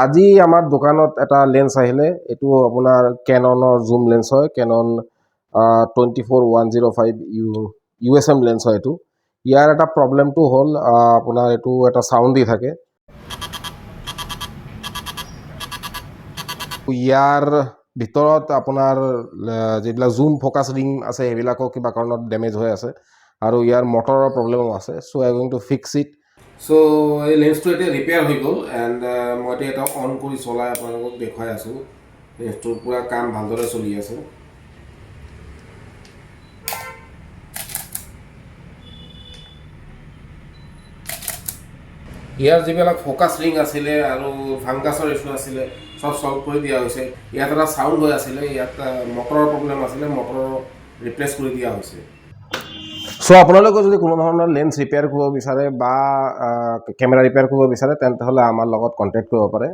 আজি আমাৰ দোকানত এটা লেন্স আহিলে এইটো আপোনাৰ কেননৰ জুম লেন্স হয় কেনন 24105 USM লেন্স হয় এইটো ইয়াৰ এটা প্ৰব্লেমটো হ'ল আপোনাৰ এইটো এটা সাউন্ড দি থাকে ইয়াৰ ভিতৰত আপোনাৰ যিবিলাক জুম ফোকাস ৰিং আছে সেইবিলাকো কিবা কাৰণত ডেমেজ হৈ আছে আৰু ইয়াৰ মটৰৰ প্ৰব্লেমো আছে so I going to fix it so এই লেন্সটো এতিয়া ৰিপেয়াৰ হৈ গ'ল এণ্ড মই এতিয়া এটা অন কৰি চলাই আপোনালোকক দেখুৱাই আছোঁ লেন্সটোৰ পুৰা কাম ভালদৰে চলি আছে ইয়াৰ যিবিলাক ফোকাস ৰিং আছিলে আৰু ফাংগাছৰ ইছ্যু আছিলে সব সলভ কৰি দিয়া হৈছে ইয়াত এটা সাউন্ড হৈ আছিলে ইয়াত মটৰৰ প্ৰব্লেম আছিলে মটৰৰ ৰিপ্লেচ কৰি দিয়া হৈছে সো আপোনালোকে যদি কোনো ধৰণৰ লেন্স ৰিপেয়াৰ কৰিব বিচাৰে বা কেমেৰা ৰিপেয়াৰ কৰিব বিচাৰে তেন্তে হ'লে আমাৰ লগত কন্টেক্ট কৰিব পাৰে